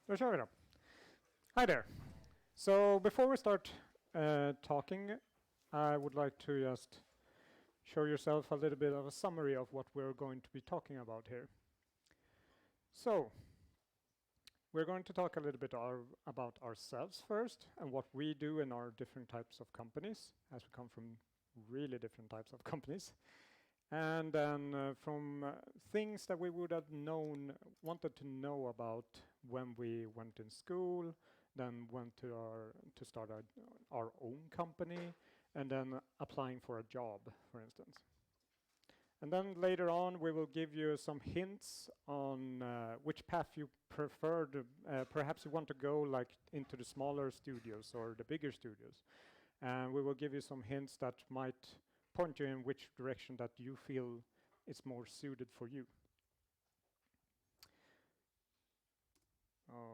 Då kör vi då. Hi there. So before we start talking, I would like to just show yourself a little bit of a summary of what we're going to be talking about here. So we're going to talk a little bit about ourselves first and what we do in our different types of companies, as we come from really different types of companies. And then from things that we would have wanted to know about when we went in school, then went to start our own company, and then applying for a job, for instance. And then later on, we will give you some hints on which path you preferred. Perhaps you want to go like into the smaller studios or the bigger studios. And we will give you some hints that might point you in which direction that you feel is more suited for you.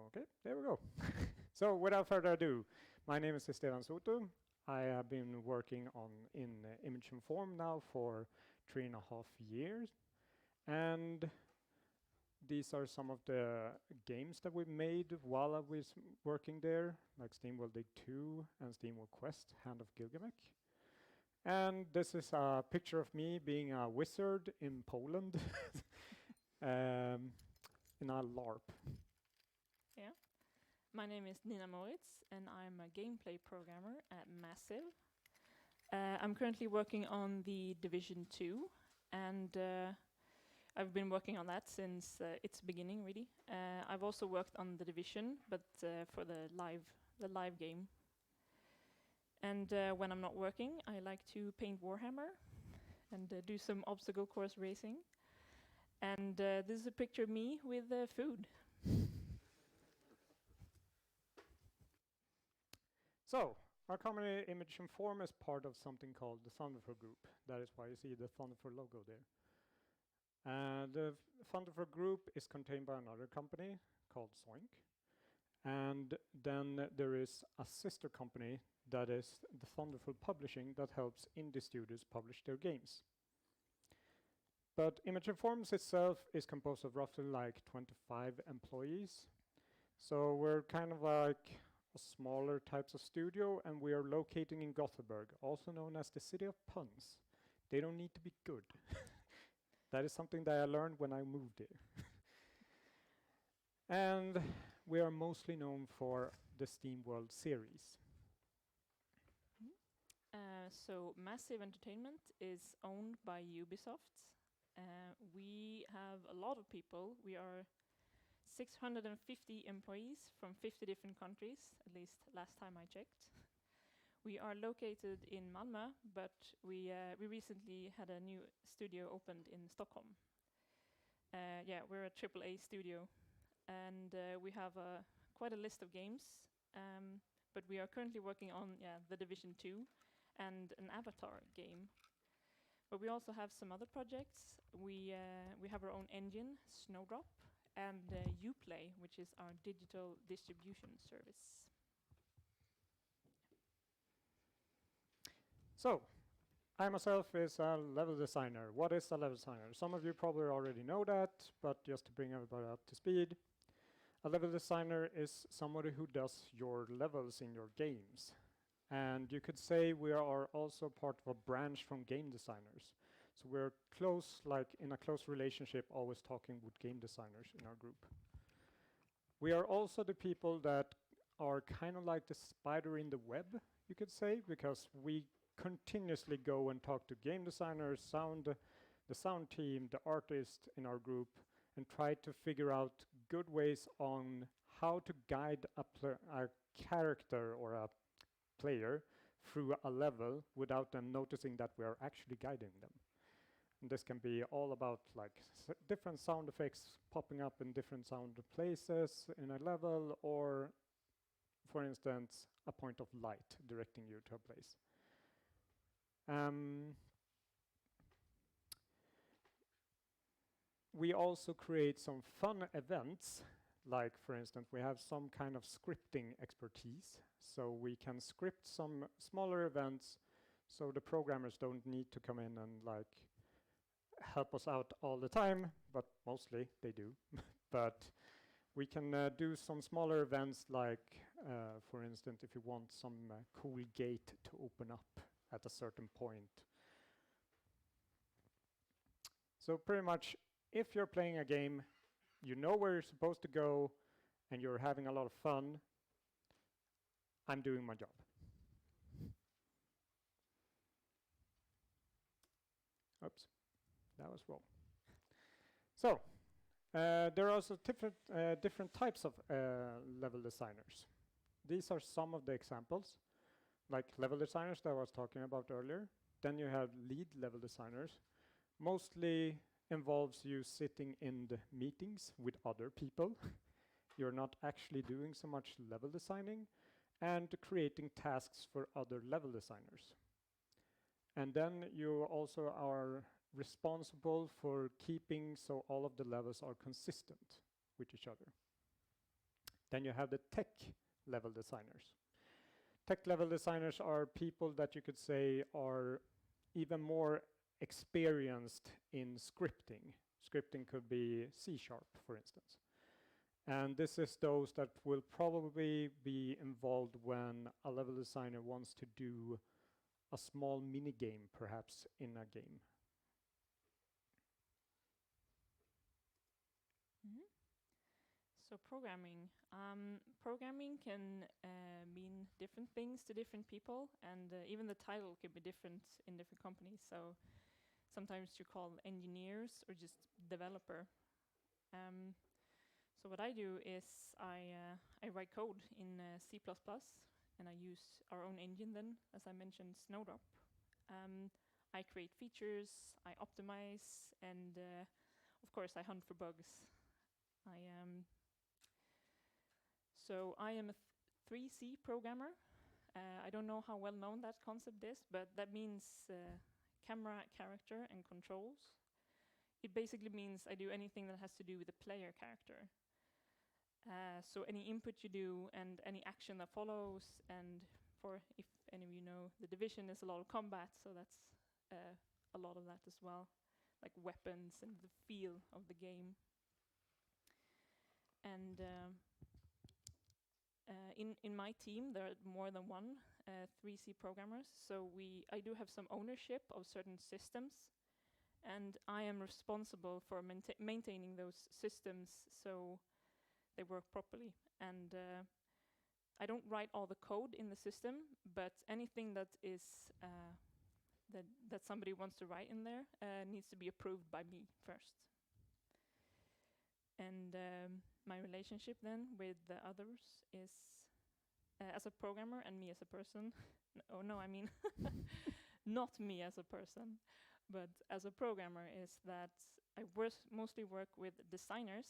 Okay, there we go. So without further ado, my name is Esteban Soto. I have been working in Image and Form now for 3.5 years. And these are some of the games that we made while I was working there, like SteamWorld Dig 2 and SteamWorld Quest, Hand of Gilgamesh. And this is a picture of me being a wizard in Poland in a LARP. Yeah. My name is Nina Moritz, and I'm a gameplay programmer at Massive. I'm currently working on the Division 2, and I've been working on that since its beginning, really. I've also worked on the Division, but for the live game. And when I'm not working, I like to paint Warhammer and do some obstacle course racing. And this is a picture of me with food. So, our company Image and Form is part of something called the Thunderfur Group. That is why you see the Thunderfur logo there. And the Thunderfur Group is contained by another company called Zoink. And then there is a sister company that is the Thunderful Publishing that helps indie studios publish their games. But Image and Forms itself is composed of roughly like 25 employees. So we're kind of like a smaller types of studio, and we are located in Gothenburg, also known as the city of puns. They don't need to be good. That is something that I learned when I moved here. And we are mostly known for the SteamWorld series. So Massive Entertainment is owned by Ubisoft. We have a lot of people. We are 650 employees from 50 different countries, at least last time I checked. We are located in Malmö, but we recently had a new studio opened in Stockholm. We're a AAA studio, and we have quite a list of games, but we are currently working on the Division 2 and an Avatar game. But we also have some other projects. We have our own engine, Snowdrop, and Uplay, which is our digital distribution service. So, I myself is a level designer. What is a level designer? Some of you probably already know that, but just to bring everybody up to speed, a level designer is somebody who does your levels in your games. And you could say we are also part of a branch from game designers. So we're close, like in a close relationship, always talking with game designers in our group. We are also the people that are kind of like the spider in the web, you could say, because we continuously go and talk to game designers, the sound team, the artist in our group, and try to figure out good ways on how to guide a character or a player through a level without them noticing that we are actually guiding them. And this can be all about like different sound effects popping up in different sound places in a level, or for instance, a point of light directing you to a place. We also create some fun events, like for instance, we have some kind of scripting expertise, so we can script some smaller events so the programmers don't need to come in and like help us out all the time, but mostly they do. But We can do some smaller events like, for instance, if you want some cool gate to open up at a certain point. So pretty much, if you're playing a game, you know where you're supposed to go, and you're having a lot of fun, I'm doing my job. Oops, that was wrong. So, there are also different types of level designers. These are some of the examples, like level designers that I was talking about earlier. Then you have lead level designers. Mostly involves you sitting in the meetings with other people. You're not actually doing so much level designing, and creating tasks for other level designers. And then you also are responsible for keeping so all of the levels are consistent with each other. Then you have the tech level designers. Tech level designers are people that you could say are even more experienced in scripting. Scripting could be C#, for instance. And this is those that will probably be involved when a level designer wants to do a small mini game, perhaps, in a game. Mm-hmm. So programming. Programming can mean different things to different people, and even the title can be different in different companies. So sometimes you're called engineers or just developer. So what I do is I write code in C++, and I use our own engine then, as I mentioned, Snowdrop. I create features, I optimize, and of course I hunt for bugs. So I am a 3C programmer. I don't know how well known that concept is, but that means camera, character, and controls. It basically means I do anything that has to do with the player character. So any input you do and any action that follows, and for if any of you know, the Division is a lot of combat, so that's a lot of that as well, like weapons and the feel of the game. And in my team, there are more than one 3C programmers, so I do have some ownership of certain systems, and I am responsible for maintaining those systems so they work properly. And I don't write all the code in the system, but anything that is that somebody wants to write in there needs to be approved by me first. And my relationship then with the others is as a programmer and me as a person. I mean not me as a person, but as a programmer, is that I mostly work with designers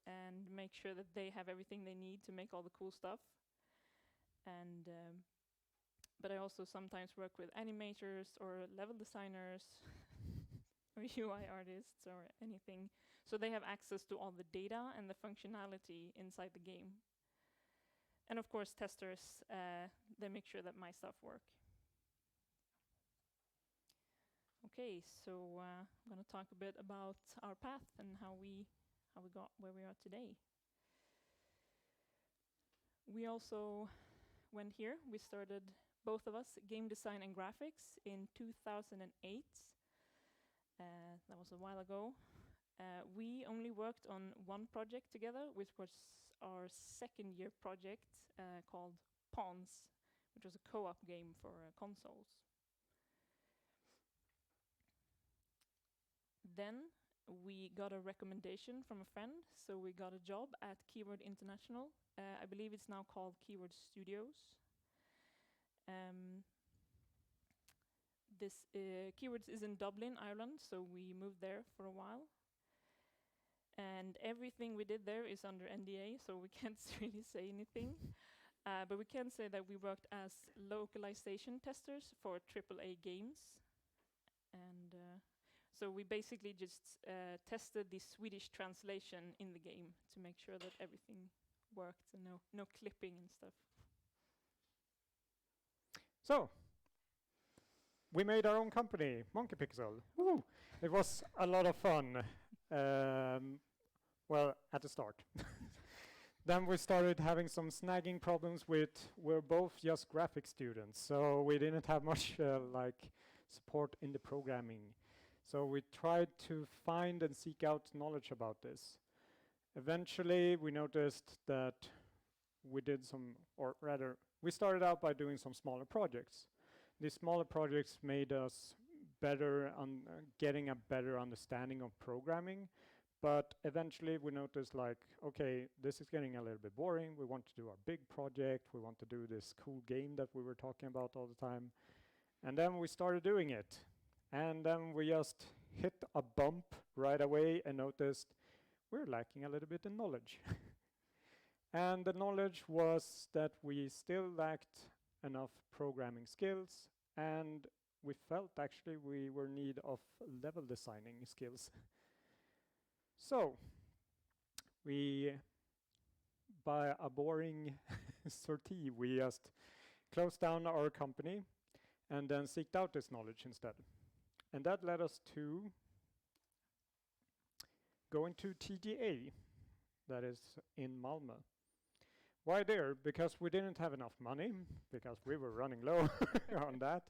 and make sure that they have everything they need to make all the cool stuff. And but I also sometimes work with animators or level designers or UI artists or anything, so they have access to all the data and the functionality inside the game. And of course testers, they make sure that my stuff work. Okay, so I'm going to talk a bit about our path and how we got where we are today. We also went here. We started, both of us, game design and graphics in 2008. That was a while ago. We only worked on one project together, which was our second year project called Pawns, which was a co-op game for consoles. Then we got a recommendation from a friend, so we got a job at Keyword International. I believe it's now called Keyword Studios. This Keywords is in Dublin, Ireland, so we moved there for a while. And everything we did there is under NDA, so we can't really say anything. But we can say that we worked as localization testers for AAA games. And so we basically just tested the Swedish translation in the game to make sure that everything worked and no clipping and stuff. So, we made our own company, Monkey Pixel. Woo! It was a lot of fun. Well, at the start. Then we started having some snagging problems with, we're both just graphic students, so we didn't have much like support in the programming. So we tried to find and seek out knowledge about this. Eventually, we noticed that we did some, or rather, we started out by doing some smaller projects. These smaller projects made us better on getting a better understanding of programming, but eventually we noticed like, okay, this is getting a little bit boring. We want to do our big project. We want to do this cool game that we were talking about all the time. And then we started doing it. And then we just hit a bump right away and noticed we're lacking a little bit in knowledge. And the knowledge was that we still lacked enough programming skills, and we felt actually we were in need of level designing skills. So we, by a boring sortie, we just closed down our company and then seeked out this knowledge instead. And that led us to going to TGA, that is in Malmö. Why there? Because we didn't have enough money, because we were running low on that.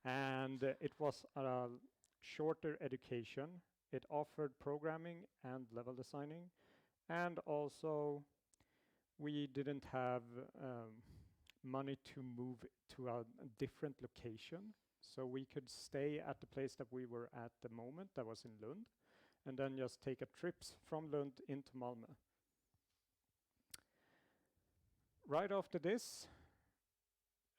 And it was a shorter education. It offered programming and level designing. And also, we didn't have money to move to a different location. So we could stay at the place that we were at the moment, that was in Lund, and then just take a trips from Lund into Malmö. Right after this,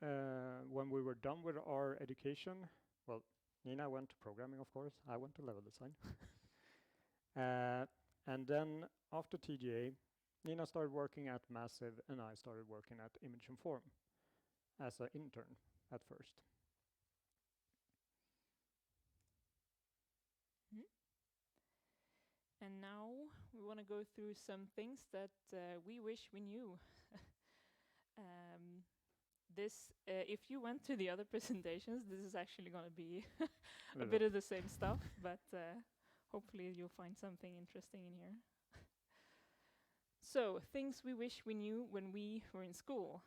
when we were done with our education, well, Nina went to programming, of course. I went to level design. And then after TGA, Nina started working at Massive, and I started working at Image and Form as an intern at first. And now we want to go through some things that we wish we knew. If you went to the other presentations, this is actually going to be a bit of the same stuff, but hopefully you'll find something interesting in here. So, things we wish we knew when we were in school.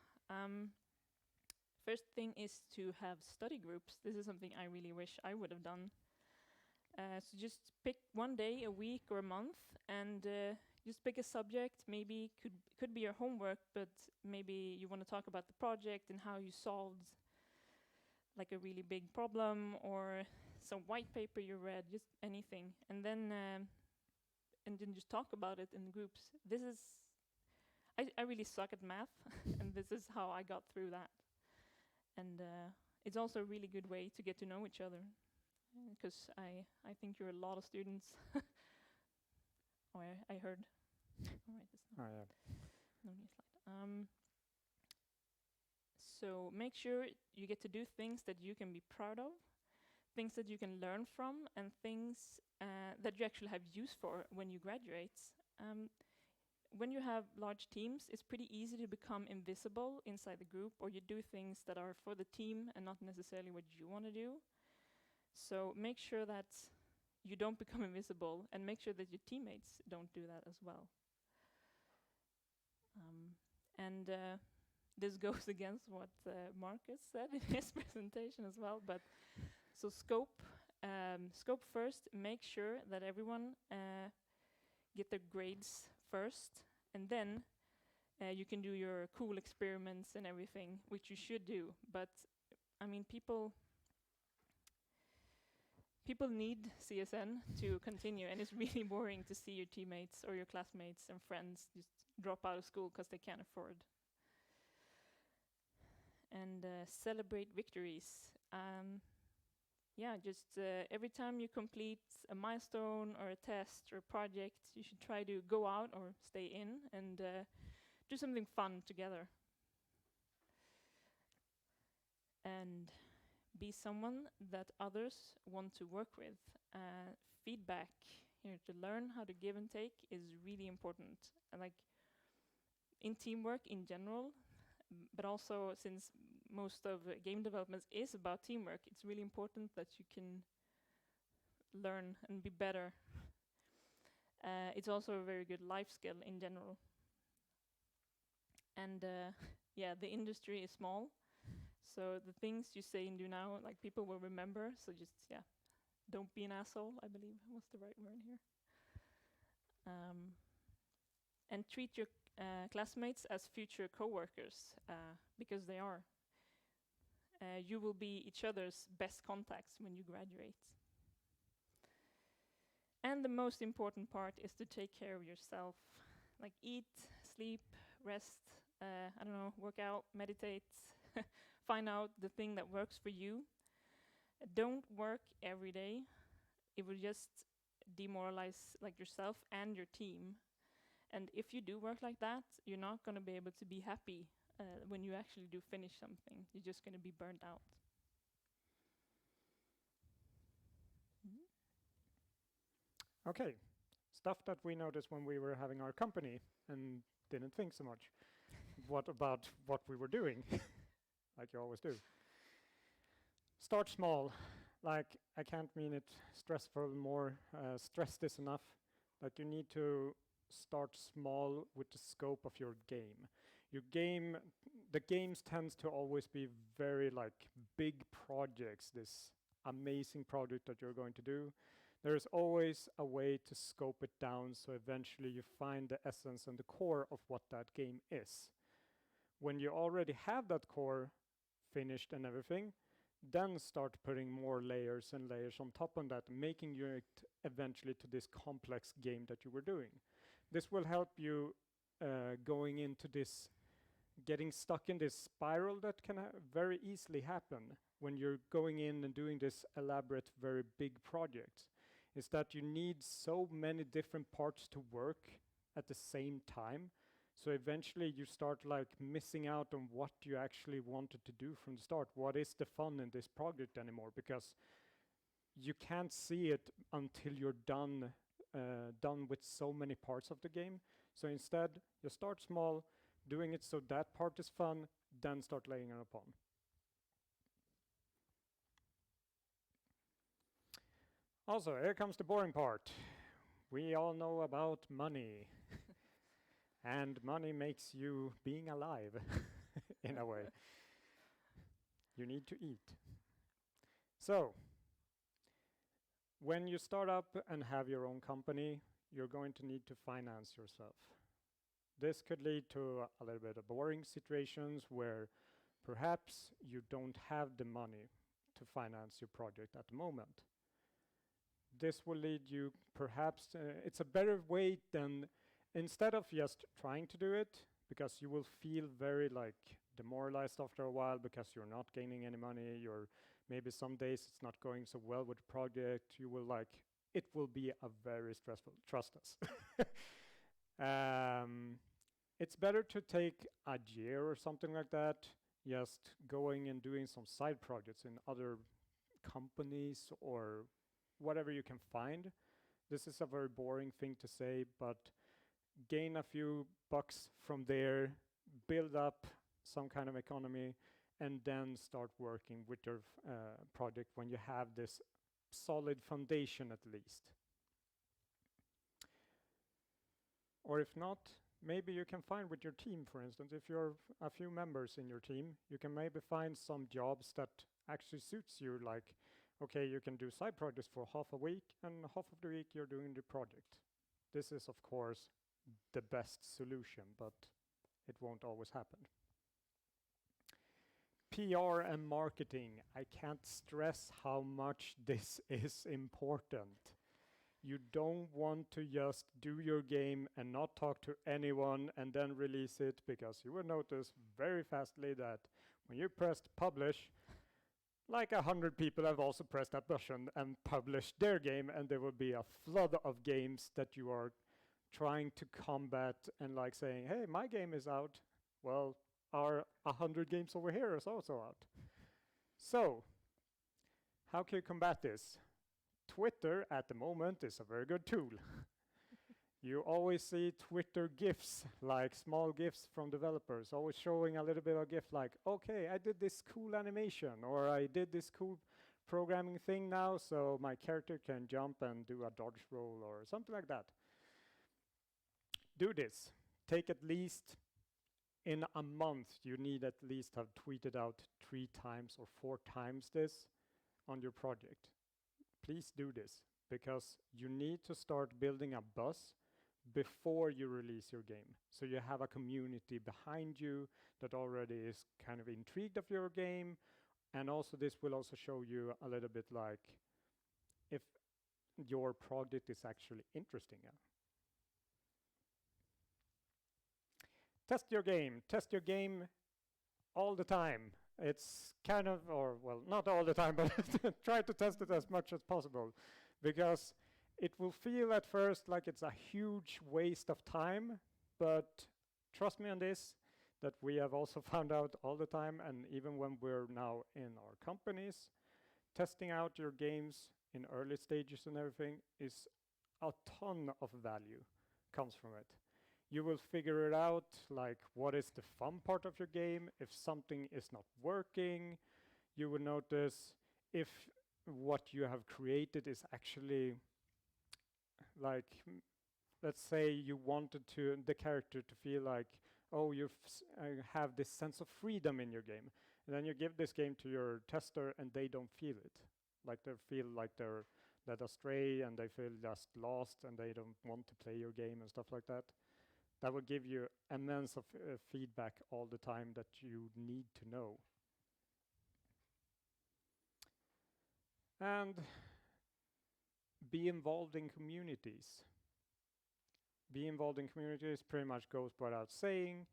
First thing is to have study groups. This is something I really wish I would have done. So just pick one day, a week, or a month, and just pick a subject. Maybe could be your homework, but maybe you want to talk about the project and how you solved like a really big problem, or some white paper you read, just anything, and then just talk about it in the groups. This is I really suck at math, and this is how I got through that. And it's also a really good way to get to know each other, because I think you're a lot of students. Oh, I heard. All right, this Oh, yeah. no new slide. So make sure you get to do things that you can be proud of, things that you can learn from, and things that you actually have use for when you graduate. When you have large teams, it's pretty easy to become invisible inside the group, or you do things that are for the team and not necessarily what you want to do. So make sure that you don't become invisible, and make sure that your teammates don't do that as well. This goes against what Marcus said in his presentation as well, but so scope first, make sure that everyone get their grades first, and then you can do your cool experiments and everything, which you should do. But I mean, people need CSN to continue, and it's really boring to see your teammates or your classmates and friends just drop out of school because they can't afford. And celebrate victories. Just every time you complete a milestone or a test or a project, you should try to go out or stay in and do something fun together. And be someone that others want to work with. Feedback, to learn how to give and take is really important. Like in teamwork in general, but also since most of game development is about teamwork, it's really important that you can learn and be better. It's also a very good life skill in general. And yeah, the industry is small, so the things you say and do now, like, people will remember. So just, yeah, don't be an asshole, I believe was the right word here. And treat your classmates as future co-workers, because they are. You will be each other's best contacts when you graduate. And the most important part is to take care of yourself. Like, eat, sleep, rest, I don't know, work out, meditate, find out the thing that works for you. Don't work every day. It will just demoralize, like, yourself and your team. And if you do work like that, you're not going to be able to be happy when you actually do finish something. You're just going to be burned out. Okay, stuff that we noticed when we were having our company and didn't think so much. What about what we were doing? Like you always do. Start small. Like, I can't mean it stressful more, stress this enough. Like, you need to start small with the scope of your game. The games tends to always be very like big projects, this amazing project that you're going to do. There's always a way to scope it down so eventually you find the essence and the core of what that game is. When you already have that core finished and everything, then start putting more layers and layers on top of that, making it eventually to this complex game that you were doing. This will help you going into this, getting stuck in this spiral that can very easily happen when you're going in and doing this elaborate, very big project. Is that you need so many different parts to work at the same time. So eventually you start like missing out on what you actually wanted to do from the start. What is the fun in this project anymore? Because you can't see it until you're done with so many parts of the game. So instead, you start small, doing it so that part is fun, then start laying it upon. Also, here comes the boring part. We all know about money. And money makes you being alive, in a way. You need to eat. So, when you start up and have your own company, you're going to need to finance yourself. This could lead to a little bit of boring situations where perhaps you don't have the money to finance your project at the moment. This will lead you perhaps, it's a better way than, instead of just trying to do it, because you will feel very like demoralized after a while because you're not gaining any money, maybe some days it's not going so well with the project, you will like, it will be a very stressful, trust us. It's better to take a year or something like that, just going and doing some side projects in other companies or whatever you can find. This is a very boring thing to say, but gain a few bucks from there, build up some kind of economy, and then start working with your project when you have this solid foundation at least. Or if not, maybe you can find with your team, for instance, if you're a few members in your team, you can maybe find some jobs that actually suits you, like, okay, you can do side projects for half a week, and half of the week you're doing the project. This is, of course, the best solution, but it won't always happen. PR and marketing. I can't stress how much this is important. You don't want to just do your game and not talk to anyone and then release it, because you will notice very fastly that when you press publish, like 100 people have also pressed that button and published their game, and there will be a flood of games that you are trying to combat and like saying, hey, my game is out. Well, our 100 games over here is also out. So, how can you combat this? Twitter at the moment is a very good tool. You always see Twitter GIFs, like small GIFs from developers, always showing a little bit of GIF like, okay, I did this cool animation, or I did this cool programming thing now, so my character can jump and do a dodge roll or something like that. Do this. Take at least in a month, you need at least have tweeted out 3 times or 4 times this on your project. Please do this, because you need to start building a buzz before you release your game. So you have a community behind you that already is kind of intrigued of your game. And also this will also show you a little bit like if your project is actually interesting. Test your game. Test your game all the time. It's kind of, or well, not all the time, but try to test it as much as possible, because it will feel at first like it's a huge waste of time, but trust me on this, that we have also found out all the time, and even when we're now in our companies, testing out your games in early stages and everything is a ton of value comes from it. You will figure it out, like what is the fun part of your game. If something is not working, you will notice if what you have created is actually like, let's say you wanted the character to feel like, oh, you have this sense of freedom in your game. And then you give this game to your tester and they don't feel it. Like they feel like they're led astray and they feel just lost and they don't want to play your game and stuff like that. That will give you immense of feedback all the time that you need to know. And be involved in communities. Be involved in communities pretty much goes without saying.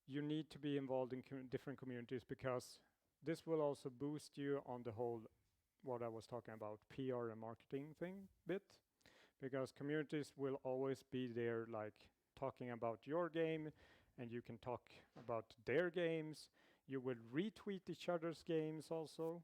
You need to be involved in different communities, because this will also boost you on the whole, what I was talking about, PR and marketing thing bit. Because communities will always be there, like talking about your game, and you can talk about their games. You will retweet each other's games also.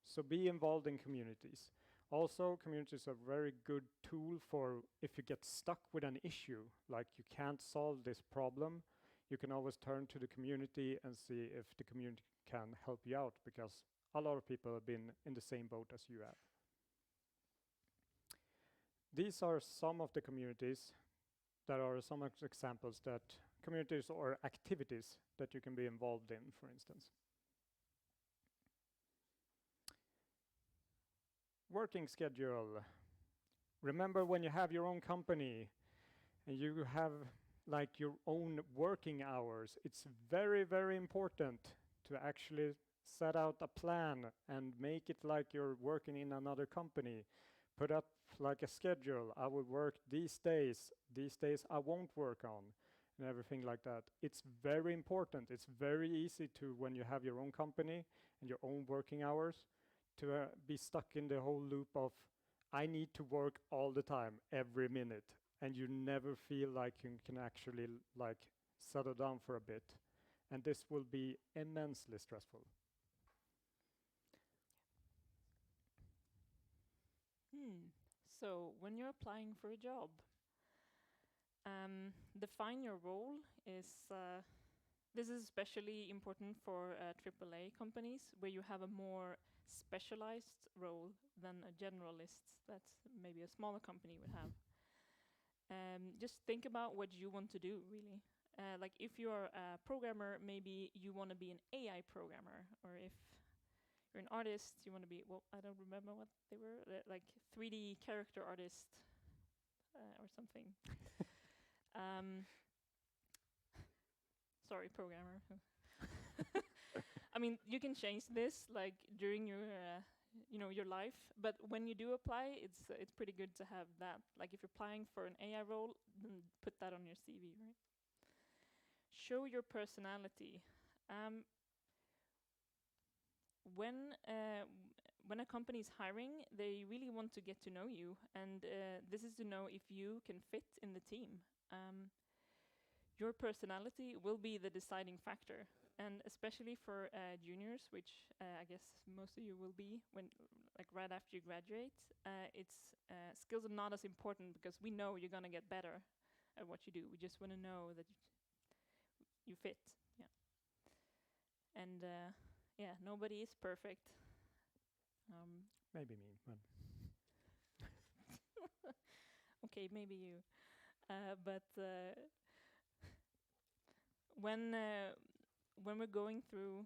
So be involved in communities. Also, communities are a very good tool for if you get stuck with an issue, like you can't solve this problem, you can always turn to the community and see if the community can help you out, because a lot of people have been in the same boat as you have. These are some of the communities that are some examples that communities or activities that you can be involved in, for instance. Working schedule. Remember, when you have your own company and you have like your own working hours, it's very, very important to actually set out a plan and make it like you're working in another company. Put up like a schedule. I will work these days I won't work on, and everything like that. It's very important. It's very easy to, when you have your own company and your own working hours, to be stuck in the whole loop of, I need to work all the time, every minute, and you never feel like you can actually like settle down for a bit. And this will be immensely stressful. So when you're applying for a job, define your role is this is especially important for AAA companies, where you have a more specialized role than a generalist that maybe a smaller company would have. Just think about what you want to do, really. Like if you're a programmer, maybe you want to be an AI programmer, or if you're an artist, you want to be, well, I don't remember what they were, like 3D character artist or something. Sorry, programmer. I mean, you can change this like during your, your life. But when you do apply, it's pretty good to have that. Like if you're applying for an AI role, then put that on your CV, right? Show your personality. When a company is hiring, they really want to get to know you, and this is to know if you can fit in the team. Your personality will be the deciding factor, and especially for juniors, which I guess most of you will be when, like right after you graduate, skills are not as important, because we know you're gonna get better at what you do. We just want to know that you fit, yeah. And yeah, nobody is perfect. Maybe me. Okay, maybe you. But when we're going through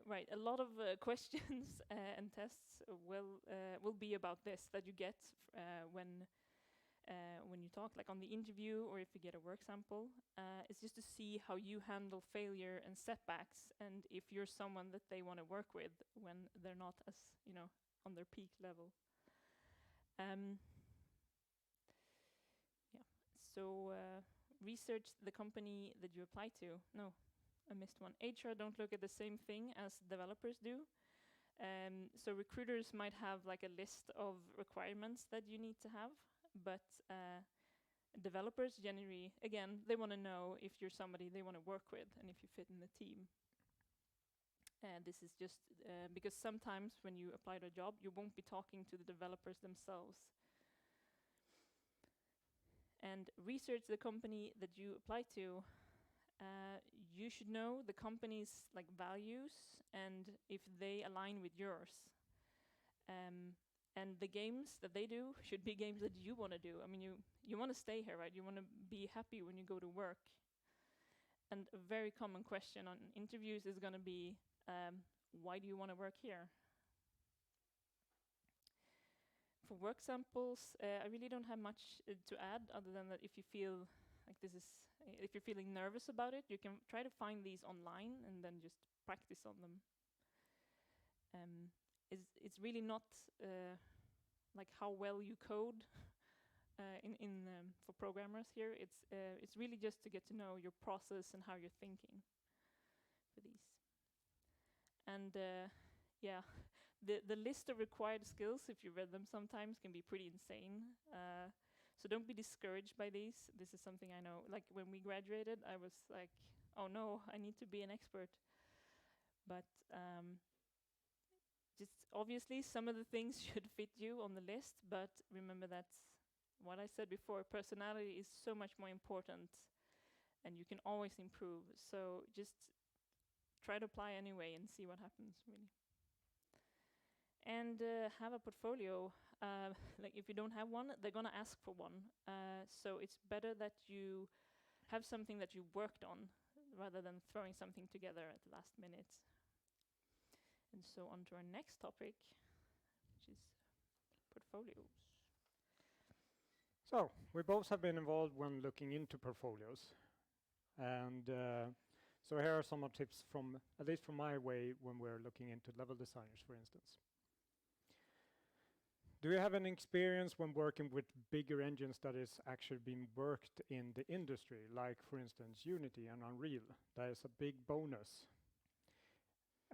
right, a lot of questions and tests will be about this that you get when you talk, like on the interview or if you get a work sample. It's just to see how you handle failure and setbacks, and if you're someone that they want to work with when they're not as, on their peak level. Yeah. So research the company that you apply to. No, I missed one. HR don't look at the same thing as developers do. So recruiters might have like a list of requirements that you need to have, but developers generally, again, they want to know if you're somebody they want to work with and if you fit in the team. This is just because sometimes when you apply to a job, you won't be talking to the developers themselves. And research the company that you apply to. You should know the company's like values and if they align with yours. And the games that they do should be games that you want to do. I mean, you want to stay here, right? You want to be happy when you go to work. And a very common question on interviews is going to be, why do you want to work here? For work samples, I really don't have much to add other than that if you feel like if you're feeling nervous about it, you can try to find these online and then just practice on them. It's really not like how well you code for programmers here. It's really just to get to know your process and how you're thinking for these. And yeah, the list of required skills, if you read them sometimes, can be pretty insane. So don't be discouraged by these. This is something I know. Like when we graduated, I was like, oh no, I need to be an expert. But just obviously some of the things should fit you on the list, but remember that's what I said before, personality is so much more important and you can always improve. So just try to apply anyway and see what happens, really. And have a portfolio. Like if you don't have one, they're gonna ask for one. So it's better that you have something that you worked on rather than throwing something together at the last minute. And so on to our next topic, which is portfolios. So we both have been involved when looking into portfolios. And so here are some tips from, at least from my way, when we're looking into level designers, for instance. Do you have any experience when working with bigger engines that is actually being worked in the industry, like for instance Unity and Unreal? That is a big bonus.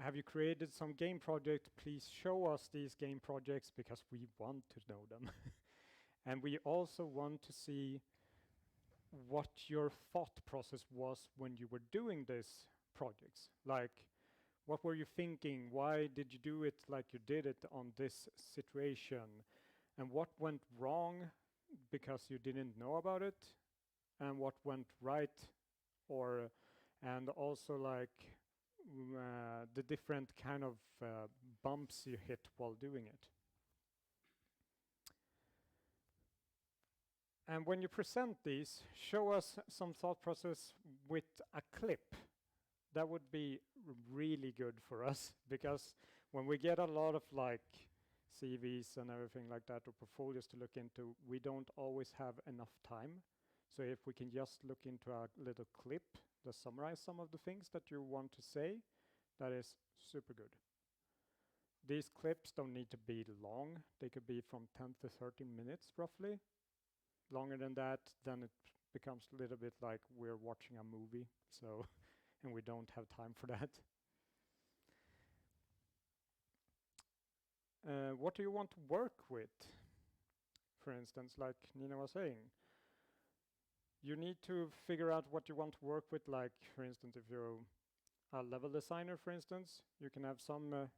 Have you created some game project? Please show us these game projects because we want to know them. And we also want to see what your thought process was when you were doing these projects. Like, what were you thinking? Why did you do it like you did it on this situation? And what went wrong because you didn't know about it? And what went right? And also like the different kind of bumps you hit while doing it. And when you present these, show us some thought process with a clip. That would be really good for us, because when we get a lot of like CVs and everything like that, or portfolios to look into, we don't always have enough time. So if we can just look into a little clip that summarize some of the things that you want to say, that is super good. These clips don't need to be long. They could be from 10 to 30 minutes roughly. Longer than that, then it becomes a little bit like we're watching a movie, so and we don't have time for that. What do you want to work with? For instance, like Nina was saying, you need to figure out what you want to work with. Like, for instance, if you're a level designer, for instance, you can have some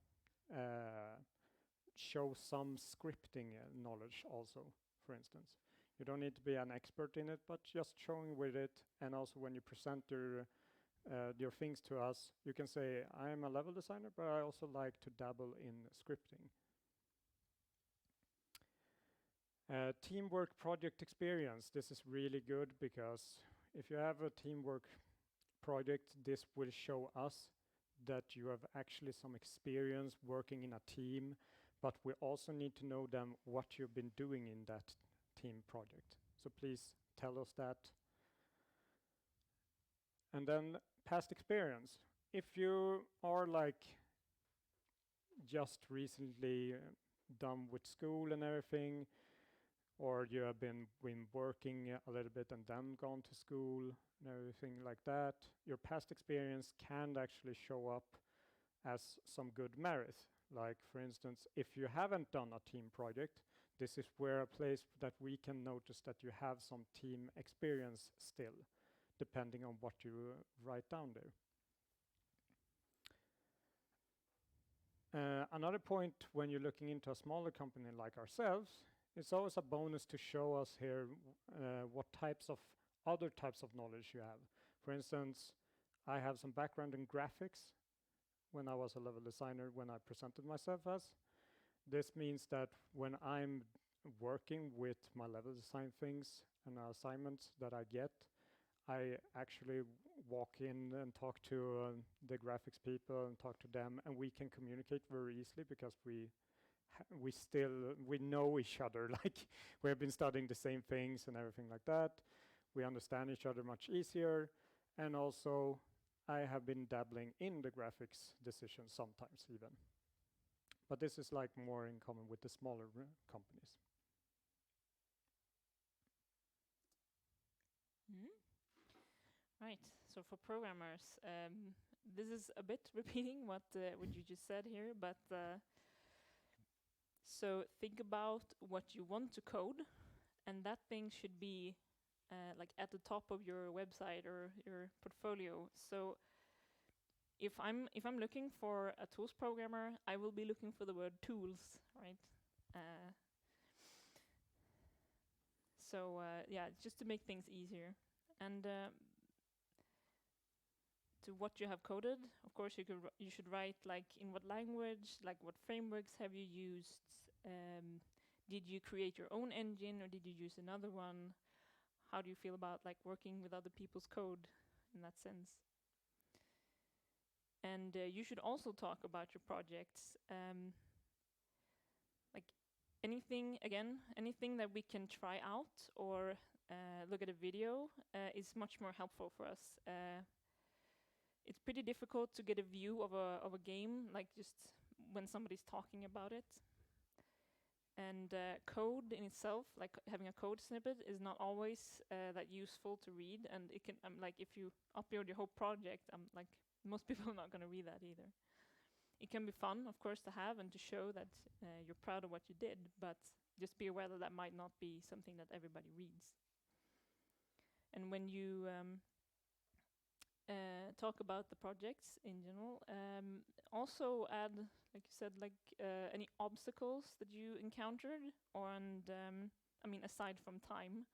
show some scripting knowledge also, for instance. You don't need to be an expert in it, but just showing with it. And also when you present your things to us, you can say, I am a level designer, but I also like to dabble in scripting. Teamwork project experience. This is really good because if you have a teamwork project, this will show us that you have actually some experience working in a team, but we also need to know then what you've been doing in that team project. So please tell us that. And then past experience. If you are like just recently done with school and everything, or you have been working a little bit and then gone to school and everything like that, your past experience can actually show up as some good merit. Like, for instance, if you haven't done a team project, this is where a place that we can notice that you have some team experience still, depending on what you write down there. Another point when you're looking into a smaller company like ourselves, it's always a bonus to show us here what other types of knowledge you have. For instance, I have some background in graphics when I was a level designer, when I presented myself as. This means that when I'm working with my level design things and assignments that I get, I actually walk in and talk to the graphics people and talk to them, and we can communicate very easily because we know each other. Like, we have been studying the same things and everything like that. We understand each other much easier, and also I have been dabbling in the graphics decisions sometimes even. But this is like more in common with the smaller companies. Right. So for programmers, this is a bit repeating what you just said here, but so think about what you want to code, and that thing should be like at the top of your website or your portfolio. So if I'm looking for a tools programmer, I will be looking for the word tools, right? So yeah, just to make things easier. And to what you have coded, of course, you should write like in what language, like what frameworks have you used. Did you create your own engine or did you use another one? How do you feel about like working with other people's code in that sense? And you should also talk about your projects. Like anything that we can try out or look at a video is much more helpful for us. It's pretty difficult to get a view of a game, like just when somebody's talking about it. And code in itself, like having a code snippet, is not always that useful to read. And it can, like, if you upload your whole project, like most people are not going to read that either. It can be fun, of course, to have and to show that you're proud of what you did, but just be aware that that might not be something that everybody reads. And when you talk about the projects in general, also add, like you said, like any obstacles that you encountered, and I mean, aside from time,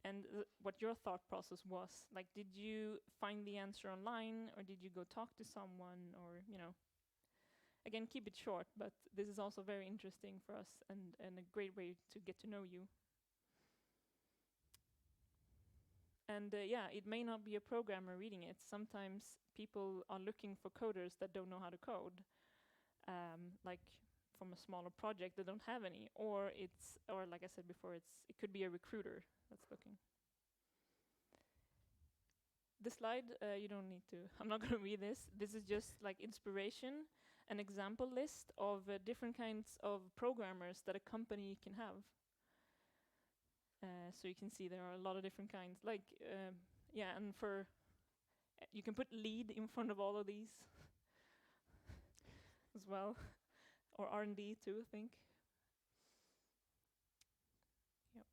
and what your thought process was. Like, did you find the answer online, or did you go talk to someone, or, you know, again, keep it short, but this is also very interesting for us and a great way to get to know you. And yeah, it may not be a programmer reading it. Sometimes people are looking for coders that don't know how to code. Like from a smaller project that don't have any, or like I said before, it could be a recruiter that's looking. This slide, you don't need to, I'm not going to read this. This is just like inspiration, an example list of different kinds of programmers that a company can have. So you can see there are a lot of different kinds. Like, yeah, and you can put lead in front of all of these as well, or R&D too, I think. Yep.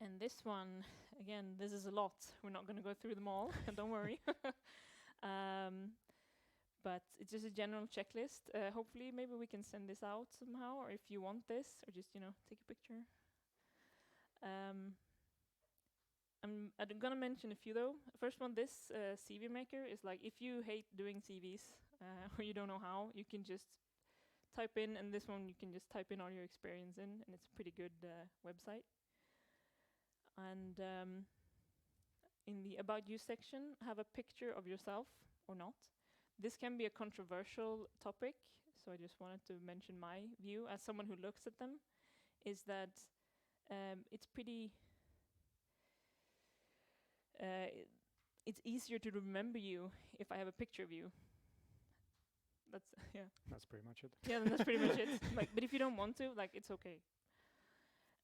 And this one, again, this is a lot. We're not going to go through them all, don't worry. But it's just a general checklist. Hopefully, maybe we can send this out somehow, or if you want this, or just, you know, take a picture. I'm gonna mention a few though. First one, this CV maker is like, if you hate doing CVs or you don't know how, you can just type in, and this one you can just type in all your experience in, and it's a pretty good website. And in the About You section, have a picture of yourself or not. This can be a controversial topic, so I just wanted to mention my view as someone who looks at them, is that it's pretty... it's easier to remember you if I have a picture of you. That's That's pretty much it. Yeah, then that's pretty much it. Like, but if you don't want to, like, it's okay.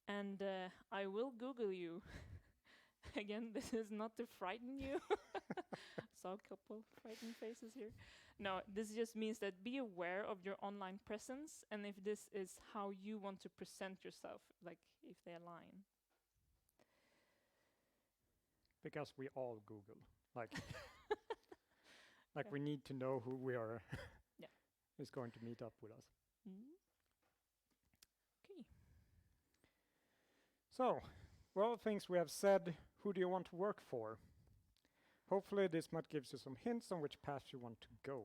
And I will Google you. Again, this is not to frighten you. Saw a couple frightened faces here. No, this just means that be aware of your online presence, and if this is how you want to present yourself, like if they align. Because we all Google, like, like we need to know who we are. Yeah. Is going to meet up with us. Okay. So, well, things we have said. Who do you want to work for? Hopefully, this might give you some hints on which path you want to go.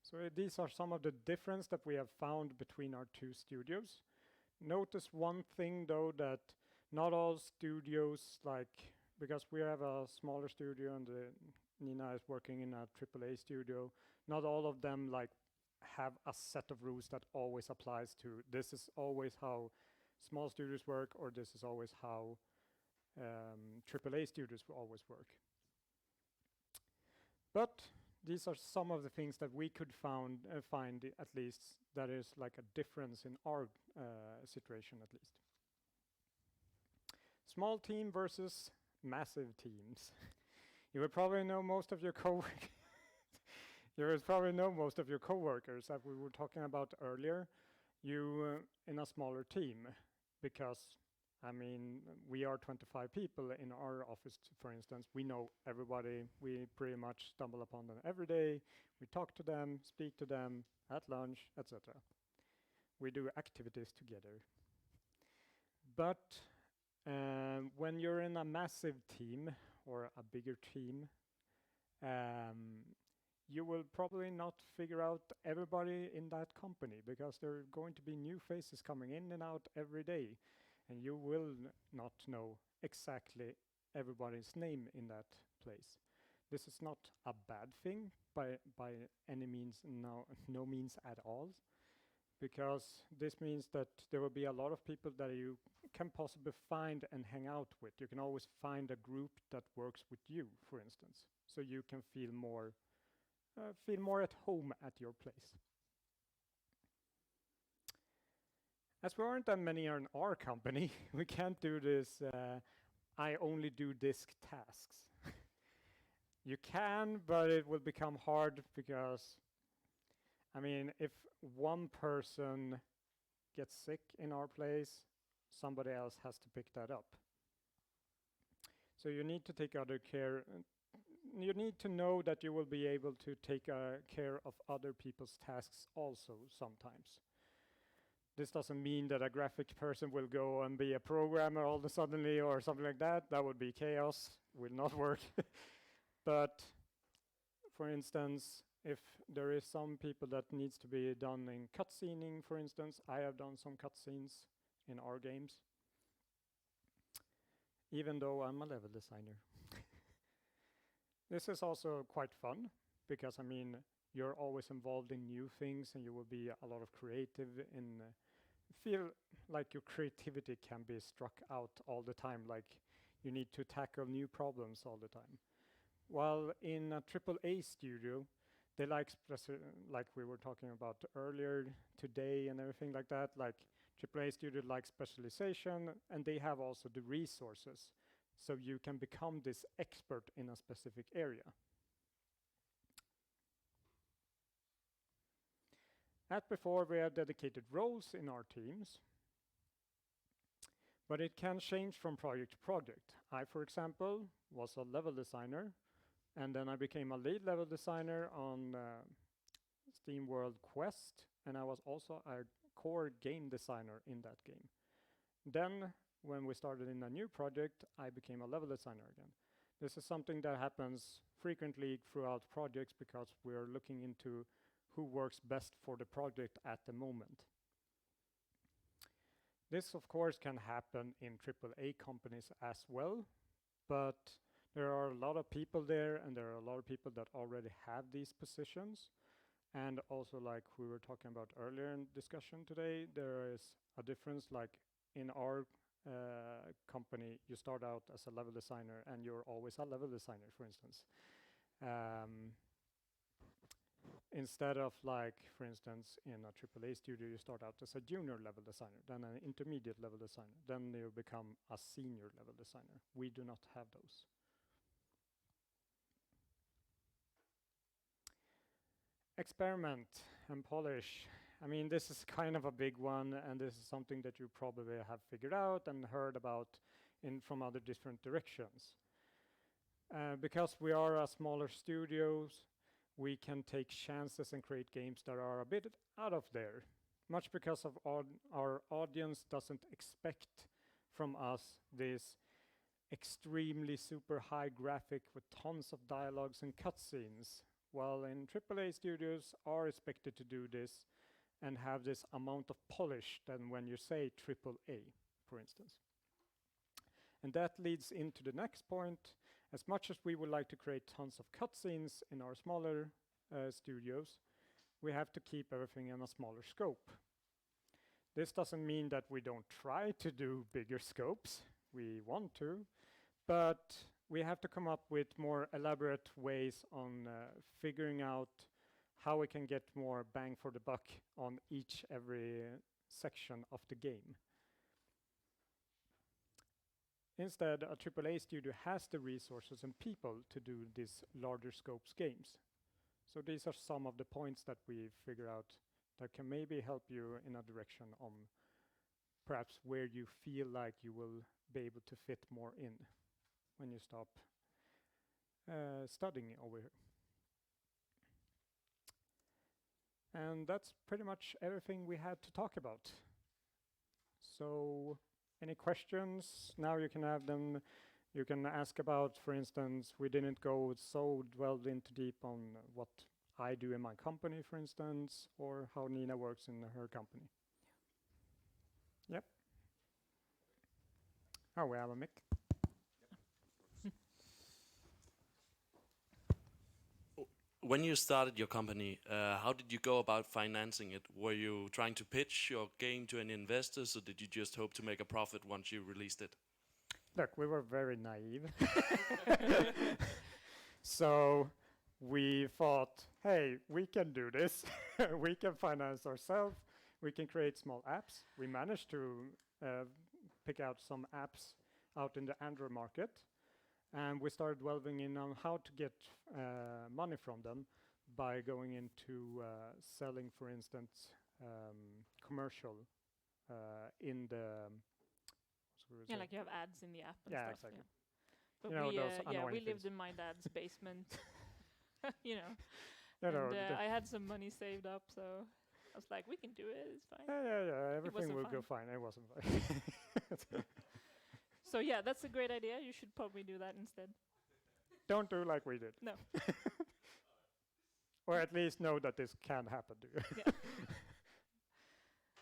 So these are some of the difference that we have found between our two studios. Notice one thing though, that not all studios, like, because we have a smaller studio and Nina is working in a AAA studio, not all of them like have a set of rules that always applies to this is always how small studios work, or this is always how AAA studios will always work. But these are some of the things that we could find at least that is like a difference in our situation at least. Small team versus massive teams. You will probably know most of your coworkers that we were talking about earlier. You in a smaller team, because I mean we are 25 people in our office, for instance. We know everybody. We pretty much stumble upon them every day. We talk to them, speak to them at lunch, etc. We do activities together. But when you're in a massive team or a bigger team, you will probably not figure out everybody in that company, because there are going to be new faces coming in and out every day, and you will not know exactly everybody's name in that place. This is not a bad thing by any means, no means at all, because this means that there will be a lot of people that you can possibly find and hang out with. You can always find a group that works with you, for instance, so you can feel more at home at your place. As we aren't that many in our company, we can't do this, I only do disk tasks. You can, but it will become hard because, I mean, if one person gets sick in our place, somebody else has to pick that up. So you need to take other care. You need to know that you will be able to take care of other people's tasks also sometimes. This doesn't mean that a graphic person will go and be a programmer all of a sudden or something like that. That would be chaos, will not work. But for instance, if there is some people that needs to be done in cutscening, for instance, I have done some cutscenes in our games, even though I'm a level designer. This is also quite fun, because I mean, you're always involved in new things, and you will be a lot of creative in feel like your creativity can be struck out all the time, like you need to tackle new problems all the time. While in a AAA studio, they like we were talking about earlier today and everything like that, like AAA studio like specialization, and they have also the resources, so you can become this expert in a specific area. As before, we have dedicated roles in our teams, but it can change from project to project. I, for example, was a level designer, and then I became a lead level designer on Steam World Quest, and I was also a core game designer in that game. Then, when we started in a new project, I became a level designer again. This is something that happens frequently throughout projects, because we're looking into who works best for the project at the moment. This, of course, can happen in AAA companies as well, but there are a lot of people there, and there are a lot of people that already have these positions. And also, like we were talking about earlier in discussion today, there is a difference. Like in our company, you start out as a level designer, and you're always a level designer, for instance. Instead of, like, for instance, in a AAA studio, you start out as a junior level designer, then an intermediate level designer, then you become a senior level designer. We do not have those. Experiment and polish. I mean, this is kind of a big one, and this is something that you probably have figured out and heard about from other different directions. Because we are a smaller studios, we can take chances and create games that are a bit out of there. Much because of our audience doesn't expect from us this extremely super high graphic with tons of dialogues and cutscenes. While in AAA studios are expected to do this and have this amount of polish than when you say AAA, for instance. And that leads into the next point. As much as we would like to create tons of cutscenes in our smaller studios, we have to keep everything in a smaller scope. This doesn't mean that we don't try to do bigger scopes. We want to, but we have to come up with more elaborate ways on figuring out how we can get more bang for the buck on every section of the game. Instead, a AAA studio has the resources and people to do these larger scopes games. So these are some of the points that we figure out that can maybe help you in a direction on perhaps where you feel like you will be able to fit more in when you stop studying over here. And that's pretty much everything we had to talk about. So any questions? Now you can have them. You can ask about, for instance, we didn't go so delved into deep on what I do in my company, for instance, or how Nina works in her company. Yep. Oh, we have a mic. When you started your company, how did you go about financing it? Were you trying to pitch your game to any investors, or did you just hope to make a profit once you released it? Look, we were very naive. So we thought, hey, we can do this. We can finance ourselves. We can create small apps. We managed to pick out some apps out in the Android market. And we started delving in on how to get money from them by going into selling, for instance, commercial in the... Yeah, like you have ads in the app and Yeah, stuff. exactly. Yeah. But You know, those we annoying lived things. in my dad's basement, you know. You know, And I had some money saved up, so I was like, we can do it, it's fine. yeah, everything wasn't will go fun. fine. It wasn't fine. So yeah, that's a great idea. You should probably do that instead. Don't do like we did. No. Or at least know that this can happen to you.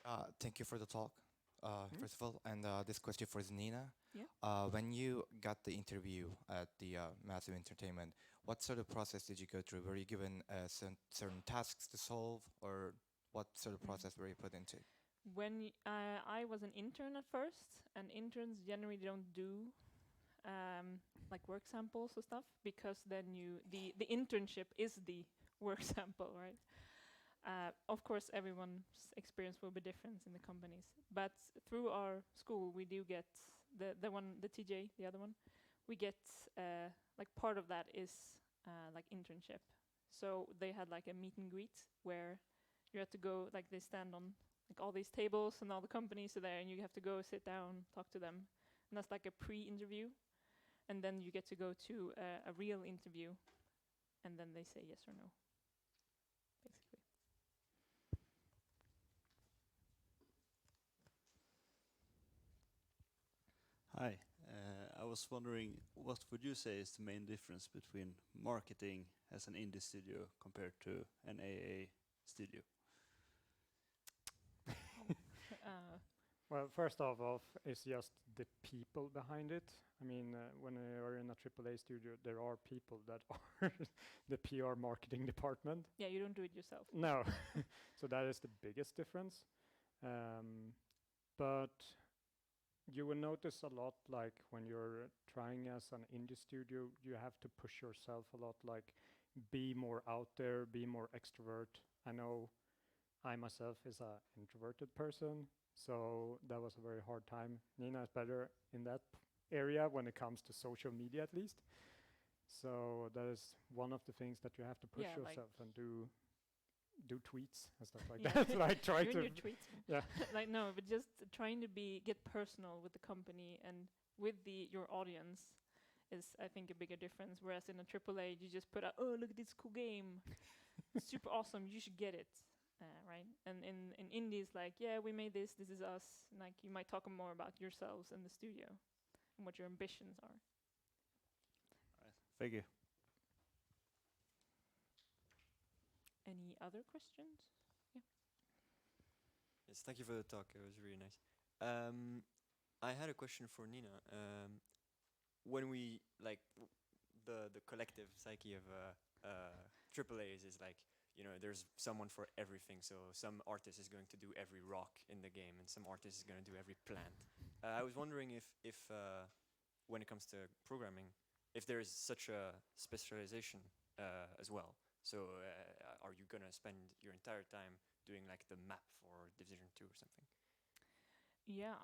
Yeah. Thank you for the talk, first of all. And this question for Nina. Yeah. When you got the interview at the Massive Entertainment, what sort of process did you go through? Were you given certain tasks to solve, or what sort of process were you put into? When I was an intern at first, and interns generally don't do like work samples or stuff, because then the internship is the work sample, right? Of course, everyone's experience will be different in the companies, but through our school, we do get the TJ, the other one, we get like part of that is like internship. So they had like a meet and greet where you had to go, like they stand on like all these tables and all the companies are there, and you have to go sit down, talk to them, and that's like a pre-interview, and then you get to go to a real interview, and then they say yes or no, basically. Hi, I was wondering, what would you say is the main difference between marketing as an indie studio compared to an AA studio? Well, first of all, it's just the people behind it. I mean, when you're in a AAA studio, there are people that are the PR marketing department. Yeah, you don't do it yourself. No, so that is the biggest difference. But you will notice a lot, like when you're trying as an indie studio, you have to push yourself a lot, like be more out there, be more extrovert. I know I myself is a introverted person, so that was a very hard time. Nina is better in that area when it comes to social media, at least. So that is one of the things that you have to push Yeah, like yourself and do tweets and stuff like Yeah. that. Like try You and to your tweets. yeah. Like no, but just trying to get personal with the company and with your audience is, I think, a bigger difference. Whereas in a AAA, you just put out, oh, look at this cool game, super awesome, you should get it, right? And in indies, like, yeah, we made this. This is us. Like you might talk more about yourselves in the studio and what your ambitions are. Thank you. Any other questions? Yes, thank you for the talk. It was really nice. I had a question for Nina. When we like the collective psyche of AAAs is like, you know, there's someone for everything. So some artist is going to do every rock in the game, and some artist is going to do every plant. I was wondering if when it comes to programming, if there is such a specialization as well. So are you gonna spend your entire time doing like the map for Division 2 or something? Yeah.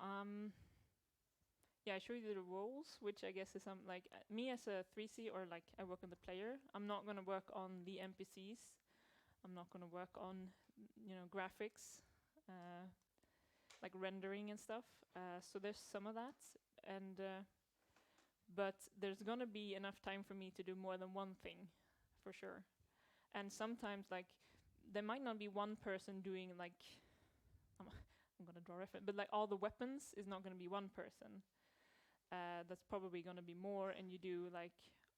Yeah, I show you the roles, which I guess is like me as a 3C, or like I work on the player. I'm not gonna work on the NPCs. I'm not gonna work on graphics, like rendering and stuff. So there's some of that, and but there's gonna be enough time for me to do more than one thing, for sure. And sometimes, like, there might not be one person doing, like, I'm gonna draw reference, but like all the weapons is not gonna be one person. That's probably gonna be more, and you do like,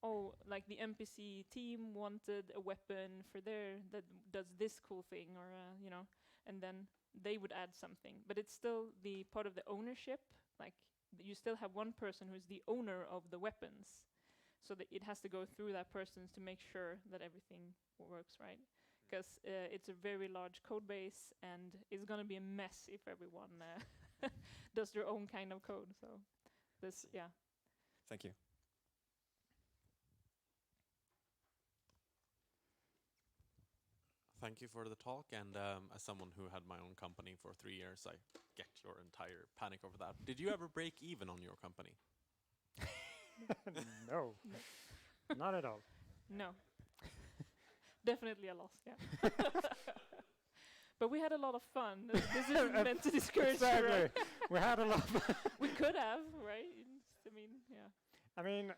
oh, like the NPC team wanted a weapon for that does this cool thing, or and then they would add something. But it's still the part of the ownership, like you still have one person who's the owner of the weapons. So that it has to go through that person to make sure that everything works right. Because it's a very large code base, and it's going to be a mess if everyone does their own kind of code. So this, yeah. Thank you. Thank you for the talk, and as someone who had my own company for 3 years, I get your entire panic over that. Did you ever break even on your company? No, not at all. No. Definitely a loss, yeah. But we had a lot of fun. This isn't meant to discourage you, Exactly. right? We had a lot of We could have, right? I mean, yeah. I mean,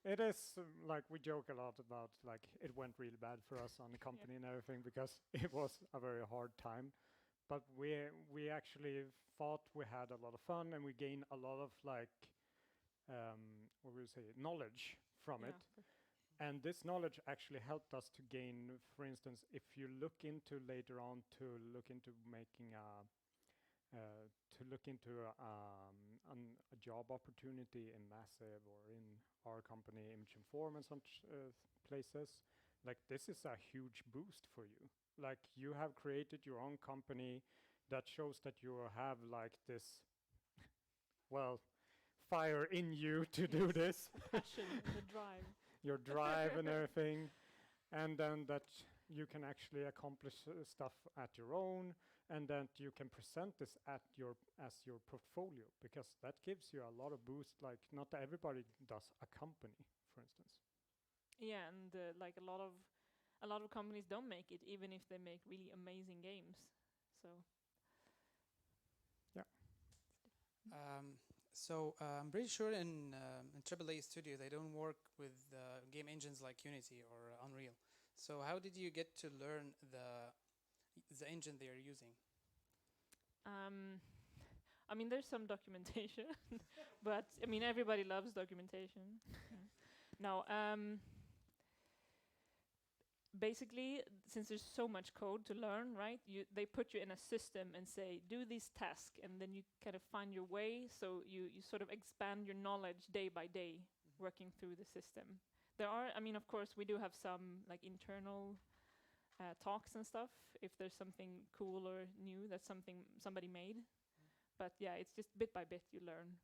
it is like we joke a lot about like it went really bad for us on the company and everything because it was a very hard time. But we actually thought we had a lot of fun, and we gained a lot of like what would you say, knowledge from Yeah. it. And this knowledge actually helped us to gain, for instance, if you look into later on to look into making a job opportunity in Massive or in our company, Image and Form, and such places, like this is a huge boost for you. Like you have created your own company that shows that you have like this, well, fire in you to do this. Passion and the drive. Your drive and everything, and then that you can actually accomplish stuff at your own, and that you can present this as your portfolio, because that gives you a lot of boost. Like not everybody does a company, for instance. Yeah, and like a lot of companies don't make it, even if they make really amazing games. So I'm pretty sure in AAA studio they don't work with game engines like Unity or Unreal. So how did you get to learn the engine they are using? I mean, there's some documentation, but I mean, everybody loves documentation. No, basically, since there's so much code to learn, right? They put you in a system and say, do this task, and then you kind of find your way. So you sort of expand your knowledge day by day, working through the system. There are, I mean, of course, we do have some like internal talks and stuff if there's something cool or new that's somebody made. But yeah, it's just bit by bit you learn.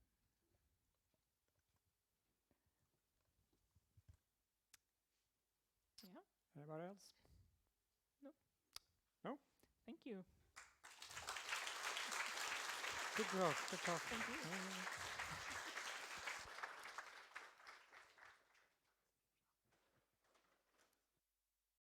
Yeah. Anybody else? Thank you. Good job. Good job. Thank you.